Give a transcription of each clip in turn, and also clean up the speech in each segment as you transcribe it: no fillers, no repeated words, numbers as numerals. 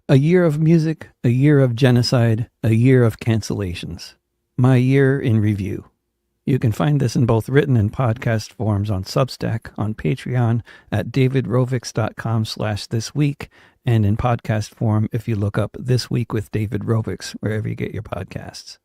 A year of music, a year of genocide, a year of cancellations. My year in review. You can find this in both written and podcast forms on Substack, on Patreon, at davidrovics.com/thisweek, and in podcast form if you look up This Week with David Rovics, wherever you get your podcasts.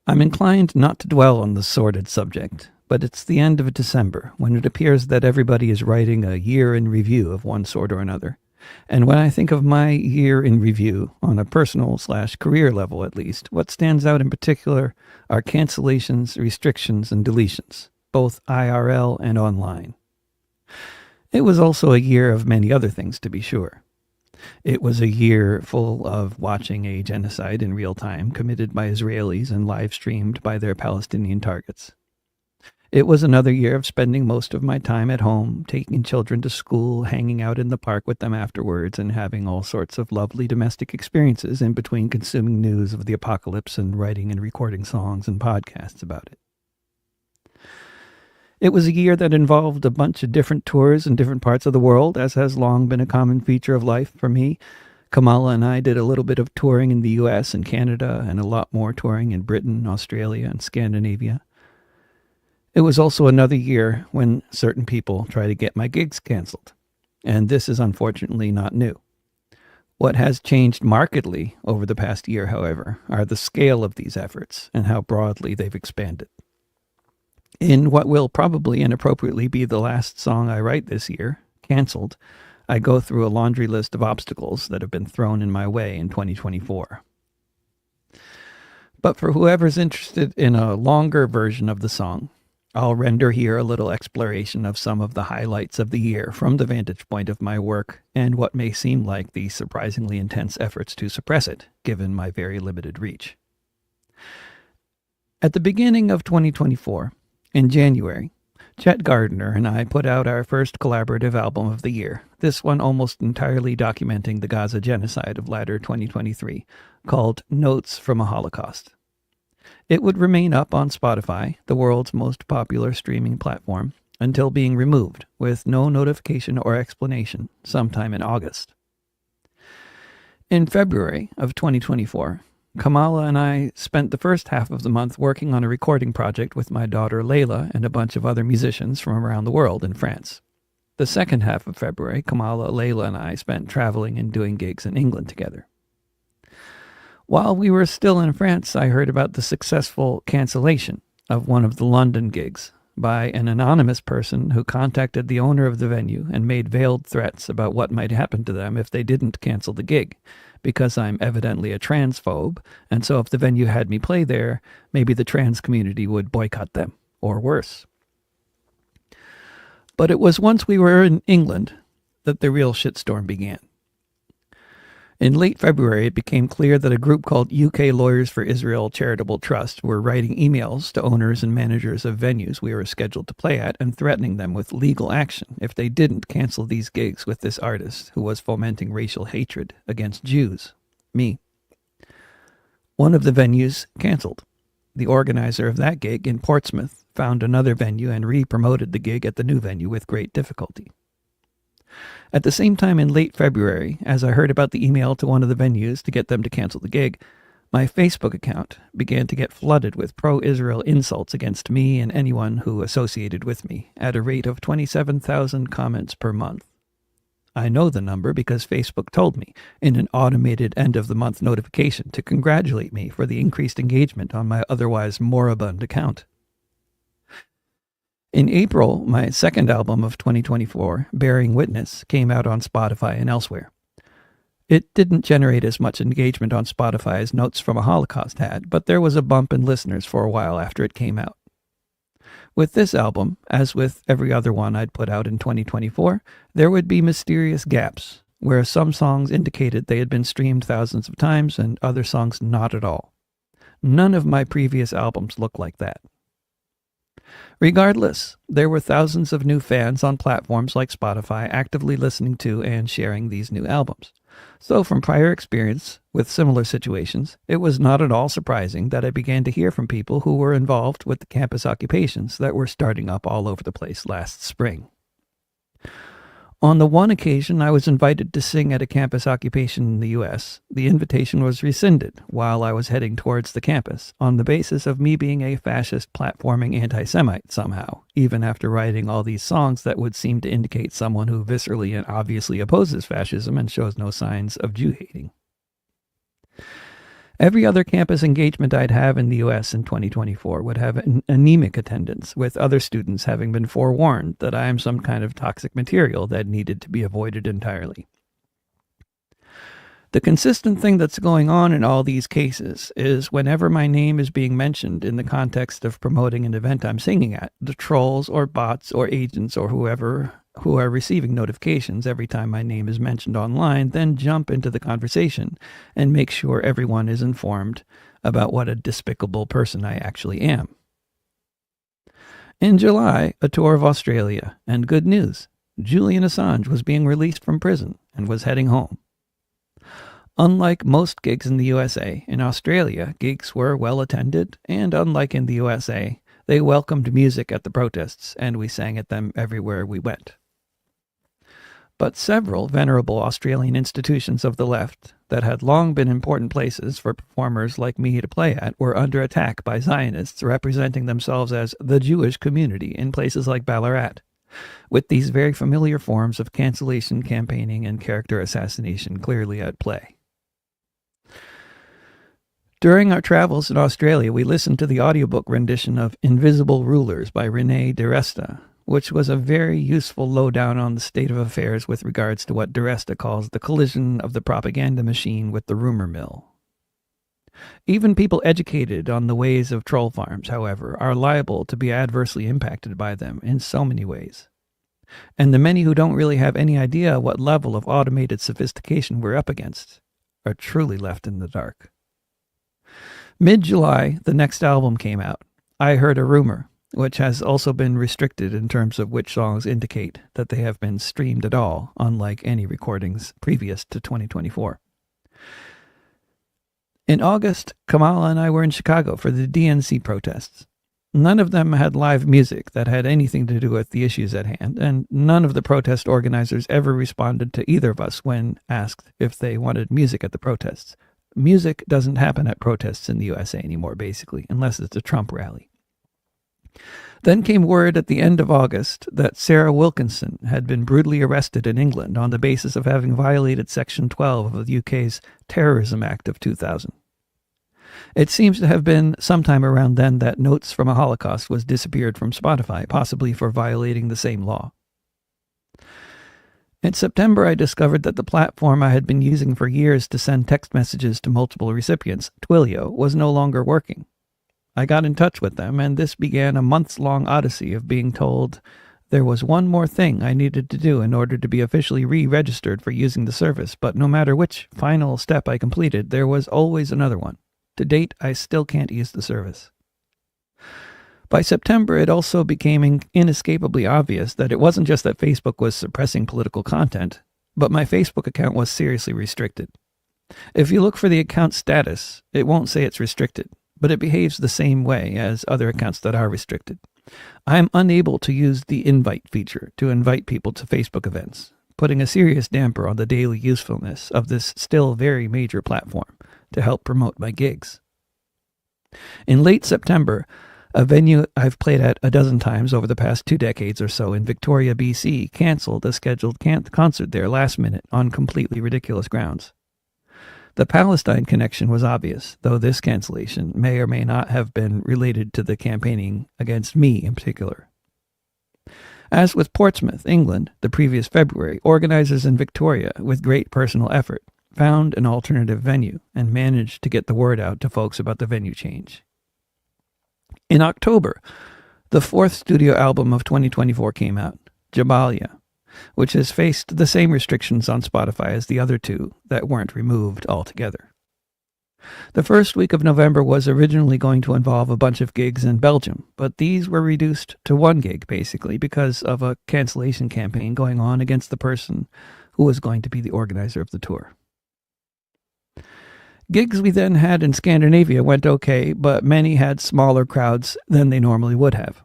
I'm inclined not to dwell on the sordid subject, but it's the end of December, when it appears that everybody is writing a year in review of one sort or another. And when I think of my year in review, on a personal/career level at least, what stands out in particular are cancellations, restrictions, and deletions, both IRL and online. It was also a year of many other things, to be sure. It was a year full of watching a genocide in real time committed by Israelis and live-streamed by their Palestinian targets. It was another year of spending most of my time at home, taking children to school, hanging out in the park with them afterwards, and having all sorts of lovely domestic experiences in between consuming news of the apocalypse and writing and recording songs and podcasts about it. It was a year that involved a bunch of different tours in different parts of the world, as has long been a common feature of life for me. Kamala and I did a little bit of touring in the US and Canada, and a lot more touring in Britain, Australia, and Scandinavia. It was also another year when certain people try to get my gigs canceled, and this is unfortunately not new. What has changed markedly over the past year, however, are the scale of these efforts and how broadly they've expanded. In what will probably inappropriately be the last song I write this year, Cancelled, I go through a laundry list of obstacles that have been thrown in my way in 2024. But for whoever's interested in a longer version of the song, I'll render here a little exploration of some of the highlights of the year from the vantage point of my work and what may seem like the surprisingly intense efforts to suppress it, given my very limited reach. At the beginning of 2024, in January, Chet Gardner and I put out our first collaborative album of the year, this one almost entirely documenting the Gaza genocide of latter 2023, called Notes from a Holocaust. It would remain up on Spotify, the world's most popular streaming platform, until being removed, with no notification or explanation, sometime in August. In February of 2024, Kamala and I spent the first half of the month working on a recording project with my daughter Layla and a bunch of other musicians from around the world in France. The second half of February, Kamala, Layla, and I spent traveling and doing gigs in England together. While we were still in France, I heard about the successful cancellation of one of the London gigs by an anonymous person who contacted the owner of the venue and made veiled threats about what might happen to them if they didn't cancel the gig, because I'm evidently a transphobe, and so if the venue had me play there, maybe the trans community would boycott them, or worse. But it was once we were in England that the real shitstorm began. In late February, it became clear that a group called UK Lawyers for Israel Charitable Trust were writing emails to owners and managers of venues we were scheduled to play at and threatening them with legal action if they didn't cancel these gigs with this artist who was fomenting racial hatred against Jews, me. One of the venues canceled. The organizer of that gig in Portsmouth found another venue and re-promoted the gig at the new venue with great difficulty. At the same time in late February, as I heard about the email to one of the venues to get them to cancel the gig, my Facebook account began to get flooded with pro-Israel insults against me and anyone who associated with me, at a rate of 27,000 comments per month. I know the number because Facebook told me, in an automated end-of-the-month notification, to congratulate me for the increased engagement on my otherwise moribund account. In April, my second album of 2024, Bearing Witness, came out on Spotify and elsewhere. It didn't generate as much engagement on Spotify as Notes from a Holocaust had, but there was a bump in listeners for a while after it came out. With this album, as with every other one I'd put out in 2024, there would be mysterious gaps, where some songs indicated they had been streamed thousands of times and other songs not at all. None of my previous albums looked like that. Regardless, there were thousands of new fans on platforms like Spotify actively listening to and sharing these new albums. So from prior experience with similar situations, it was not at all surprising that I began to hear from people who were involved with the campus occupations that were starting up all over the place last spring. On the one occasion I was invited to sing at a campus occupation in the U.S., the invitation was rescinded while I was heading towards the campus on the basis of me being a fascist platforming anti-Semite somehow, even after writing all these songs that would seem to indicate someone who viscerally and obviously opposes fascism and shows no signs of Jew-hating. Every other campus engagement I'd have in the U.S. in 2024 would have an anemic attendance, with other students having been forewarned that I am some kind of toxic material that needed to be avoided entirely. The consistent thing that's going on in all these cases is whenever my name is being mentioned in the context of promoting an event I'm singing at, the trolls or bots or agents or whoever who are receiving notifications every time my name is mentioned online then jump into the conversation and make sure everyone is informed about what a despicable person I actually am. In July, a tour of Australia, and good news, Julian Assange was being released from prison and was heading home. Unlike most gigs in the USA, in Australia, gigs were well attended, and unlike in the USA, they welcomed music at the protests, and we sang at them everywhere we went. But several venerable Australian institutions of the left that had long been important places for performers like me to play at were under attack by Zionists representing themselves as the Jewish community in places like Ballarat, with these very familiar forms of cancellation campaigning and character assassination clearly at play. During our travels in Australia, we listened to the audiobook rendition of Invisible Rulers by Renee DiResta, which was a very useful lowdown on the state of affairs with regards to what DiResta calls the collision of the propaganda machine with the rumor mill. Even people educated on the ways of troll farms, however, are liable to be adversely impacted by them in so many ways. And the many who don't really have any idea what level of automated sophistication we're up against are truly left in the dark. Mid-July, the next album came out, I Heard a Rumor, which has also been restricted in terms of which songs indicate that they have been streamed at all, unlike any recordings previous to 2024. In August, Kamala and I were in Chicago for the DNC protests. None of them had live music that had anything to do with the issues at hand, and none of the protest organizers ever responded to either of us when asked if they wanted music at the protests. Music doesn't happen at protests in the USA anymore, basically, unless it's a Trump rally. Then came word at the end of August that Sarah Wilkinson had been brutally arrested in England on the basis of having violated Section 12 of the UK's Terrorism Act of 2000. It seems to have been sometime around then that Notes from a Holocaust was disappeared from Spotify, possibly for violating the same law. In September, I discovered that the platform I had been using for years to send text messages to multiple recipients, Twilio, was no longer working. I got in touch with them, and this began a months-long odyssey of being told there was one more thing I needed to do in order to be officially re-registered for using the service, but no matter which final step I completed, there was always another one. To date, I still can't use the service. By September, it also became inescapably obvious that it wasn't just that Facebook was suppressing political content, but my Facebook account was seriously restricted. If you look for the account status, it won't say it's restricted, but it behaves the same way as other accounts that are restricted. I am unable to use the invite feature to invite people to Facebook events, putting a serious damper on the daily usefulness of this still very major platform to help promote my gigs. In late September, a venue I've played at a dozen times over the past 2 decades or so in Victoria, BC, canceled a scheduled concert there last minute on completely ridiculous grounds. The Palestine connection was obvious, though this cancellation may or may not have been related to the campaigning against me in particular. As with Portsmouth, England, the previous February, organizers in Victoria, with great personal effort, found an alternative venue and managed to get the word out to folks about the venue change. In October, the 4th studio album of 2024 came out, Jabalia, which has faced the same restrictions on Spotify as the other 2 that weren't removed altogether. The first week of November was originally going to involve a bunch of gigs in Belgium, but these were reduced to 1 gig, basically, because of a cancellation campaign going on against the person who was going to be the organizer of the tour. Gigs we then had in Scandinavia went okay, but many had smaller crowds than they normally would have.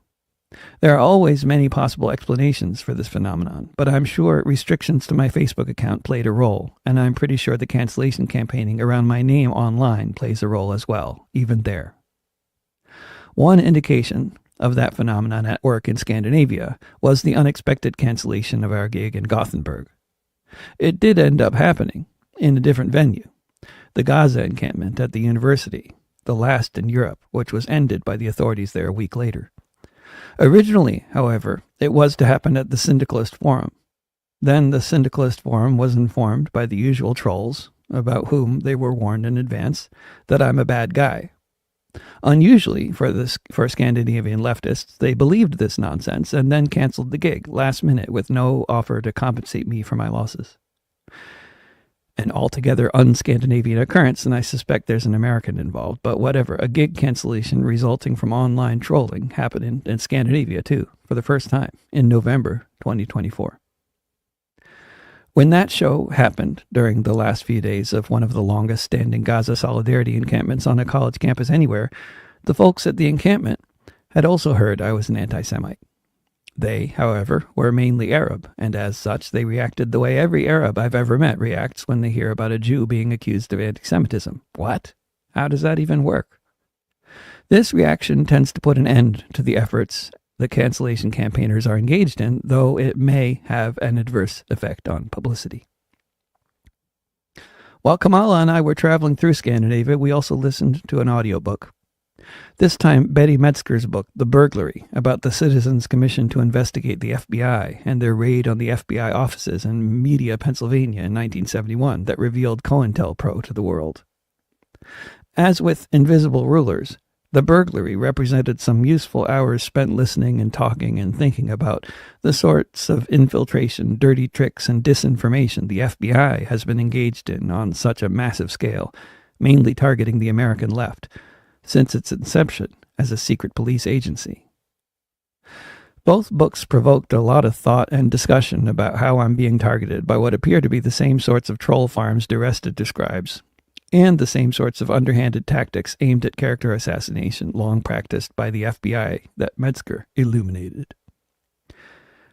There are always many possible explanations for this phenomenon, but I'm sure restrictions to my Facebook account played a role, and I'm pretty sure the cancellation campaigning around my name online plays a role as well, even there. One indication of that phenomenon at work in Scandinavia was the unexpected cancellation of our gig in Gothenburg. It did end up happening, in a different venue, the Gaza encampment at the university, the last in Europe, which was ended by the authorities there a week later. Originally, however, it was to happen at the Syndicalist Forum. Then the Syndicalist Forum was informed by the usual trolls, about whom they were warned in advance, that I'm a bad guy. Unusually for Scandinavian leftists, they believed this nonsense and then cancelled the gig last minute with no offer to compensate me for my losses. An altogether un-Scandinavian occurrence, and I suspect there's an American involved, but whatever, a gig cancellation resulting from online trolling happened in Scandinavia too, for the first time, in November 2024. When that show happened during the last few days of one of the longest standing Gaza solidarity encampments on a college campus anywhere, the folks at the encampment had also heard I was an anti-Semite. They, however, were mainly Arab, and as such they reacted the way every Arab I've ever met reacts when they hear about a Jew being accused of anti-Semitism. What? How does that even work? This reaction tends to put an end to the efforts the cancellation campaigners are engaged in, though it may have an adverse effect on publicity. While Kamala and I were traveling through Scandinavia, we also listened to an audiobook. This time, Betty Metzger's book, The Burglary, about the Citizens Commission to investigate the FBI and their raid on the FBI offices in Media, Pennsylvania in 1971 that revealed COINTELPRO to the world. As with Invisible Rulers, The Burglary represented some useful hours spent listening and talking and thinking about the sorts of infiltration, dirty tricks, and disinformation the FBI has been engaged in on such a massive scale, mainly targeting the American left, since its inception as a secret police agency. Both books provoked a lot of thought and discussion about how I'm being targeted by what appear to be the same sorts of troll farms DeResta describes, and the same sorts of underhanded tactics aimed at character assassination long practiced by the FBI that Metzger illuminated.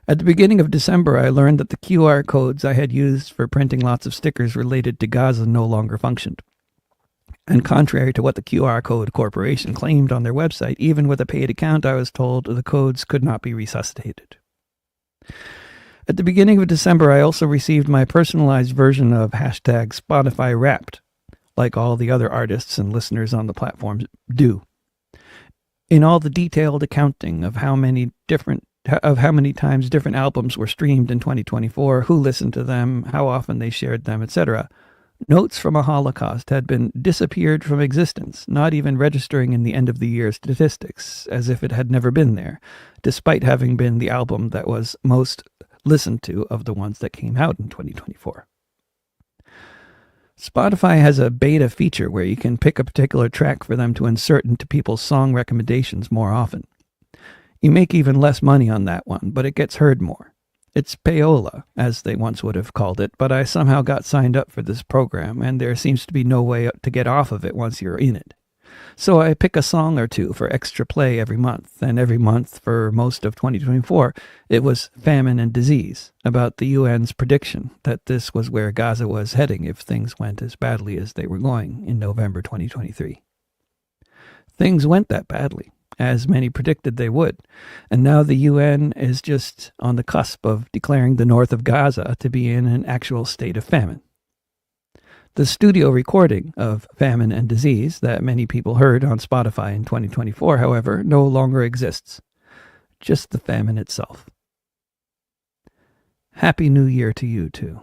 At the beginning of December, I learned that the QR codes I had used for printing lots of stickers related to Gaza no longer functioned. And contrary to what the QR Code Corporation claimed on their website, even with a paid account, I was told the codes could not be resuscitated. At the beginning of December, I also received my personalized version of hashtag Spotify Wrapped, like all the other artists and listeners on the platform do. In all the detailed accounting of how many times different albums were streamed in 2024, who listened to them, how often they shared them, etc., notes from a Holocaust had been disappeared from existence, not even registering in the end-of-the-year statistics, as if it had never been there, despite having been the album that was most listened to of the ones that came out in 2024. Spotify has a beta feature where you can pick a particular track for them to insert into people's song recommendations more often. You make even less money on that one, but it gets heard more. It's payola, as they once would have called it, but I somehow got signed up for this program, and there seems to be no way to get off of it once you're in it. So I pick a song or two for extra play every month, and every month for most of 2024, it was Famine and Disease, about the UN's prediction that this was where Gaza was heading if things went as badly as they were going in November 2023. Things went that badly, as many predicted they would, and now the UN is just on the cusp of declaring the north of Gaza to be in an actual state of famine. The studio recording of Famine and Disease that many people heard on Spotify in 2024, however, no longer exists. Just the famine itself. Happy New Year to you, too.